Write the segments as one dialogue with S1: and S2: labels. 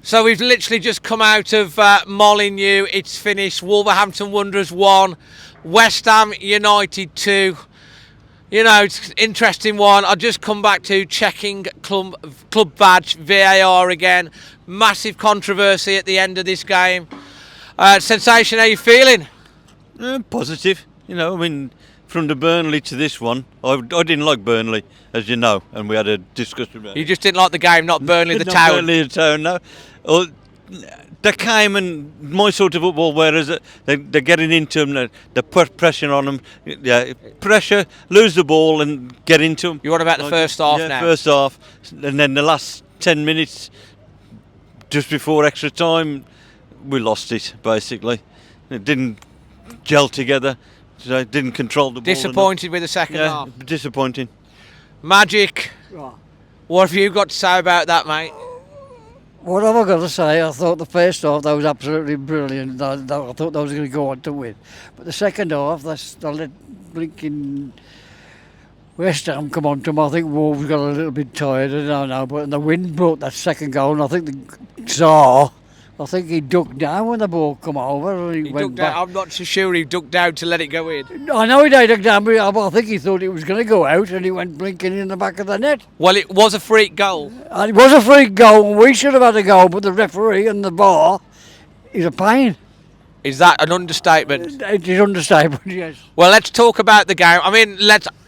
S1: So we've literally just come out of Molineux. It's finished. Wolverhampton Wanderers 1, West Ham United 2. You know, it's an interesting one. I'll just come back to checking club badge, VAR again. Massive controversy at the end of this game. Sensation, how are you feeling?
S2: Positive. You know, I mean, from the Burnley to this one, I didn't like Burnley, as you know, and we had a discussion about it.
S1: You just didn't like the game, not Burnley the
S2: Not
S1: town.
S2: Burnley the town, no. Well, they came and my sort of football, whereas they're getting into them, they put pressure on them. Yeah, pressure, lose the ball and get into them.
S1: You want about the first half now?
S2: First half, and then the last 10 minutes, just before extra time, we lost it, basically. It didn't gel together, so it didn't control the ball.
S1: Disappointed with the second half?
S2: Disappointing.
S1: Magic,
S3: Right.
S1: what have you got to say about that, mate?
S3: What have I got to say? I thought the first half that was absolutely brilliant. I thought they was going to go on to win. But the second half, they let blinking West Ham come on to them. I think Wolves got a little bit tired. I don't know. But the wind brought that second goal. And I think the Czar, I think he ducked down when the ball come over. And he went
S1: ducked
S3: back.
S1: down. I'm not so sure he ducked down to let it go in.
S3: I know he ducked down, but I think he thought it was going to go out and he went blinking in the back of the net.
S1: Well, it was a freak goal.
S3: And it was a free goal, and we should have had a goal, but the referee and the VAR is a pain.
S1: Is that an understatement?
S3: It is understatement, yes.
S1: Well, let's talk about the game. I mean,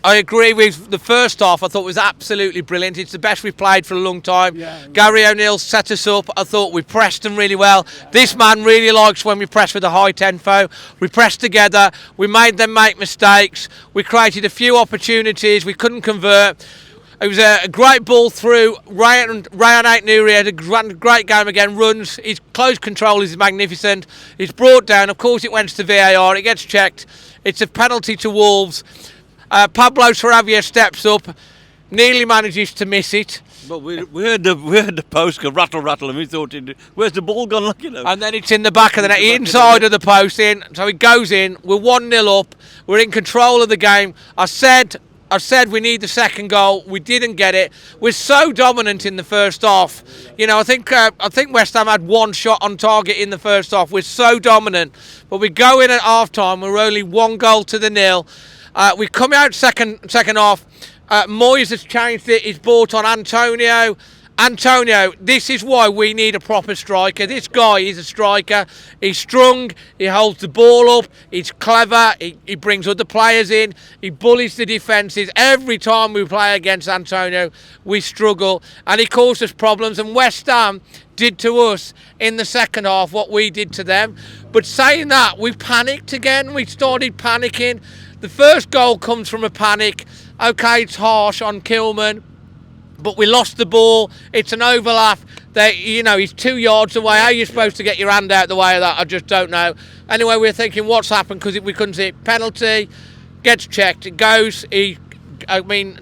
S1: I agree with the first half. I thought was absolutely brilliant. It's the best we've played for a long time.
S3: Yeah.
S1: Gary O'Neill set us up. I thought we pressed them really well. This man really likes when we press with a high tempo. We pressed together. We made them make mistakes. We created a few opportunities. We couldn't convert. It was a great ball through. Ryan Aït-Nouri had a great game again. Runs. His close control is magnificent. He's brought down. Of course, it went to VAR. It gets checked. It's a penalty to Wolves. Pablo Sarabia steps up. Nearly manages to miss it.
S2: But we heard the post go rattle, and we thought, where's the ball gone? Like, you know.
S1: And then it's in the back of the net, inside of the post in. So it goes in. We're 1-0 up. We're in control of the game. I said we need the second goal. We didn't get it. We're so dominant in the first half. You know, I think West Ham had one shot on target in the first half. We're so dominant, but we go in at half time. We're only 1 goal to the 0. We come out second half. Moyes has changed it. He's brought on Antonio. Antonio, this is why we need a proper striker. This guy is a striker. He's strong. He holds the ball up. He's clever. He brings other players in. He bullies the defences. Every time we play against Antonio, we struggle. And he causes problems. And West Ham did to us in the second half what we did to them. But saying that, we panicked again. We started panicking. The first goal comes from a panic. Okay, it's harsh on Kilman, but we lost the ball. It's an overlap. He's 2 yards away. How are you supposed to get your hand out the way of that? I just don't know. Anyway, we're thinking, what's happened? Because we couldn't see it. Penalty, gets checked. It goes.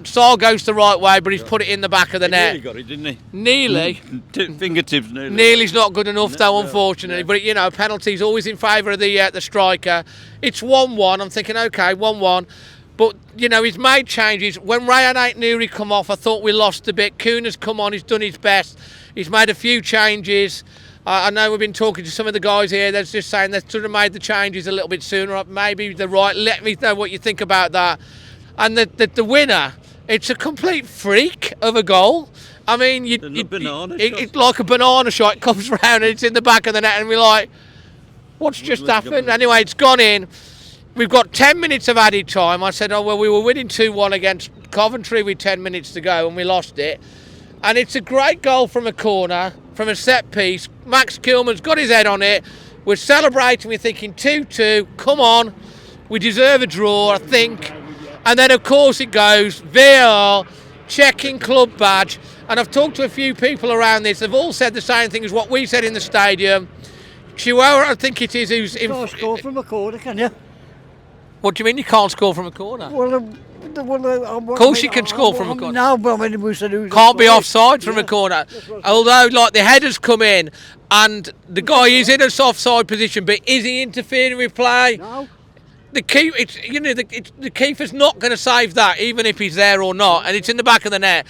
S1: Saul goes the right way, but he's put it in the back of the net.
S2: Nearly got it, didn't he?
S1: Nearly.
S2: Fingertips nearly.
S1: Nearly's not good enough, though, unfortunately. No. But, penalty's always in favour of the striker. It's 1-1. I'm thinking, OK, 1-1. But, he's made changes. When Ryan Aït-Nouri come off, I thought we lost a bit. Kuna's come on. He's done his best. He's made a few changes. I know we've been talking to some of the guys here. They're just saying they should have made the changes a little bit sooner. Maybe they're right. Let me know what you think about that. And the winner, it's a complete freak of a goal. I mean, it's like a banana shot. It comes round and it's in the back of the net, and we're like, what's just happened? Anyway, it's gone in. We've got 10 minutes of added time. I said, we were winning 2-1 against Coventry with 10 minutes to go, and we lost it. And it's a great goal from a corner, from a set piece. Max Kilman's got his head on it. We're celebrating. We're thinking 2-2. Come on. We deserve a draw, I think. And then, of course, it goes VAR, checking club badge. And I've talked to a few people around this. They've all said the same thing as what we said in the stadium. Chihuahua, I think it is, who's...
S3: You can't score from a corner, can you?
S1: What do you mean you can't score from a corner?
S3: Of
S1: course you can score from a corner.
S3: No, but I mean, we said
S1: can't be offside from a corner. Although, the headers come in and the guy is in a offside position, but is he interfering with play?
S3: No.
S1: The keeper's not going to save that, even if he's there or not, and it's in the back of the net.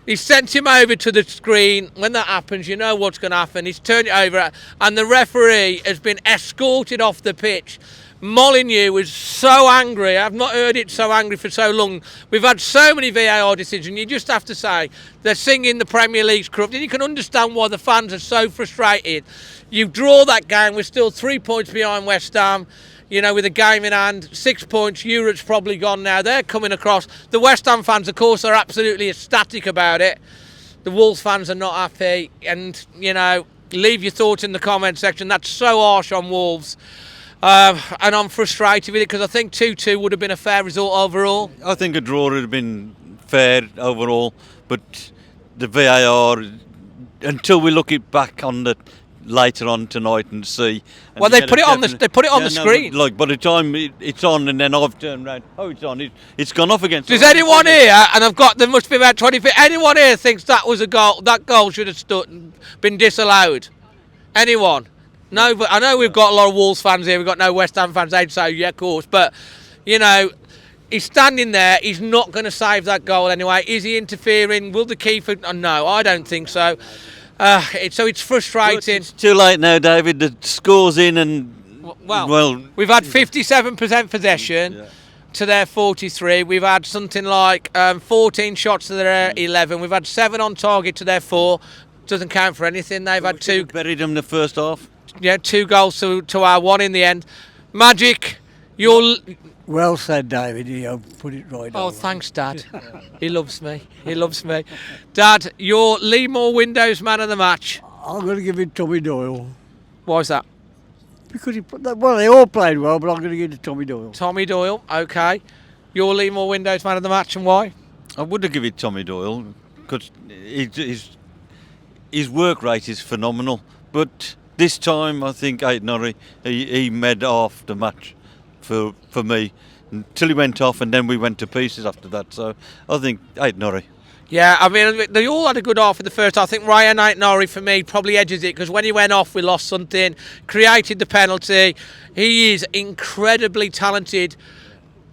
S1: He sent him over to the screen. When that happens, you know what's going to happen. He's turned it over, and the referee has been escorted off the pitch. Molineux was so angry. I've not heard it so angry for so long. We've had so many VAR decisions. You just have to say they're singing the Premier League's corrupt. And you can understand why the fans are so frustrated. You draw that game. We're still 3 points behind West Ham. You know, with a game in hand, 6 points. Europe's probably gone now. They're coming across. The West Ham fans, of course, are absolutely ecstatic about it. The Wolves fans are not happy. And, you know, leave your thoughts in the comment section. That's so harsh on Wolves. And I'm frustrated with it because I think 2-2 would have been a fair result overall.
S2: I think a draw would have been fair overall, but the VAR, until we look it back on the later on tonight and see. And
S1: Well, they put it on the screen.
S2: But, like, by the time it's on, and then I've turned around, it's on. It's gone off against.
S1: Does anyone here, and there must be about 20 feet, anyone here thinks that was a goal? That goal should have been disallowed? Anyone? No, but I know we've got a lot of Wolves fans here. We've got no West Ham fans. They'd say, yeah, of course. But, you know, he's standing there. He's not going to save that goal anyway. Is he interfering? Will the keeper? No, I don't think so. So it's frustrating.
S2: It's too late now, David. The score's in, and
S1: well we've had 57% possession to their 43. We've had something like 14 shots to their 11. We've had 7 on target to their 4. Doesn't count for anything. They've had 2.
S2: Buried them in the first half.
S1: Yeah, 2 goals to our 1 in the end. Magic, you're...
S3: Well said, David. You put it right
S1: Oh,
S3: on.
S1: thanks, Dad. He loves me. He loves me. Dad, you're LEAMORE Windows man of the match.
S3: I'm going to give it Tommy Doyle.
S1: Why is that?
S3: Because he put that, well, they all played well, but I'm going to give it to Tommy Doyle.
S1: Tommy Doyle, okay. You're LEAMORE Windows man of the match, and why?
S2: I would have given it Tommy Doyle because his work rate is phenomenal. But this time, I think Aitnori, he made half the match for me until he went off, and then we went to pieces after that. So I think Aitnori.
S1: Yeah, I mean, they all had a good half in the first. I think Ryan Aitnori, for me, probably edges it because when he went off, we lost something, created the penalty. He is incredibly talented.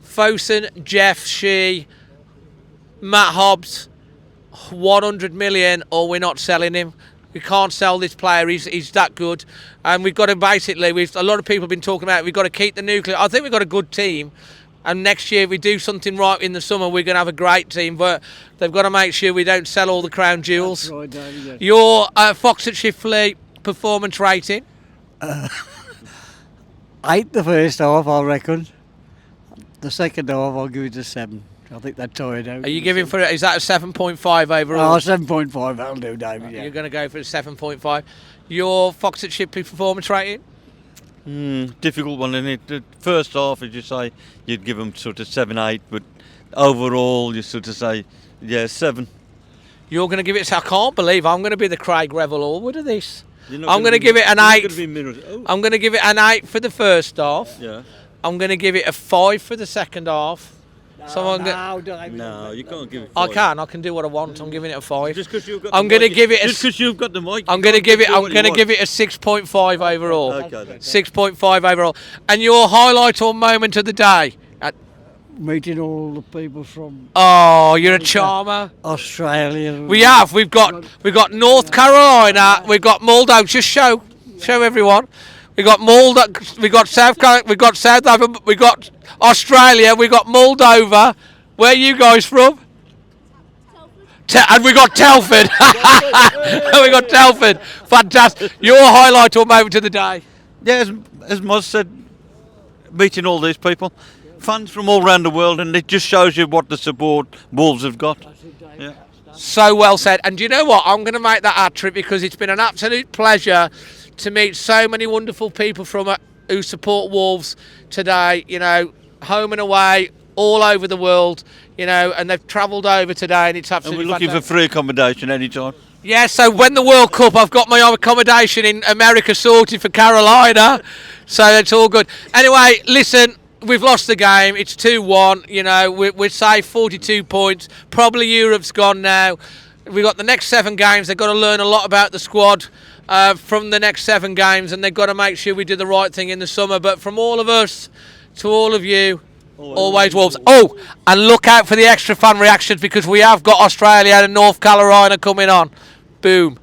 S1: Fosun, Jeff, Shee, Matt Hobbs, 100 million, or we're not selling him. We can't sell this player. He's that good, and we've got to basically. A lot of people have been talking about it. We've got to keep the nucleus. I think we've got a good team, and next year if we do something right in the summer, we're going to have a great team. But they've got to make sure we don't sell all the crown jewels.
S3: That's right, David, yes.
S1: Your Fox at Shipley performance rating?
S3: 8 the first half, I reckon. The second half, I'll give it a 7. I think that tired out.
S1: Are you giving for it? Is that a 7.5 overall?
S3: Oh, 7.5, that'll do, David, yeah.
S1: You're going to go for a 7.5. Your Fox at Shipley performance rating?
S2: Difficult one, isn't it? The first half, as you say, you'd give them sort of 7, 8, but overall, you sort of say, 7.
S1: You're going to give it. I can't believe I'm going to be the Craig Revel Allwood of this. I'm going to give it an 8. I'm going to give it an 8 for the first half.
S2: Yeah.
S1: I'm going to give it a 5 for the second half.
S2: No, you can't give it 5.
S1: I can do what I want. I'm giving it a 5.
S2: Just because you've got
S1: I'm going to give it.
S2: Just because you've got the mic.
S1: I'm going to give it. I'm going to give it a 6.5 overall.
S2: Okay, then.
S1: 6.5 overall. And your highlight or moment of the day?
S3: Meeting all the people from
S1: Oh, you're a charmer.
S3: Australia.
S1: We've got North Carolina. We've got Moldova. Just show everyone. We got Moldova. We got South Carolina. We got South Africa. We got Australia. We got Moldova. Where are you guys from? And we got Telford. We got Telford. Fantastic. Your highlight or moment of the day?
S2: Yeah, as Moz said, meeting all these people, fans from all around the world, and it just shows you what the support Wolves have got. Yeah.
S1: So well said. And do you know what? I'm going to make that hat trick because it's been an absolute pleasure to meet so many wonderful people from who support Wolves today. You know, home and away, all over the world. You know, and they've travelled over today, and it's absolutely.
S2: And we're looking
S1: fantastic.
S2: for free accommodation anytime.
S1: Yeah. So when the World Cup, I've got my accommodation in America sorted for Carolina. So it's all good. Anyway, listen. We've lost the game. It's 2-1. You know, we're safe, 42 points. Probably Europe's gone now. We've got the next 7 games. They've got to learn a lot about the squad from the next 7 games, and they've got to make sure we do the right thing in the summer. But from all of us to all of you, Always Wolves. Oh, and look out for the extra fan reactions because we have got Australia and North Carolina coming on. Boom.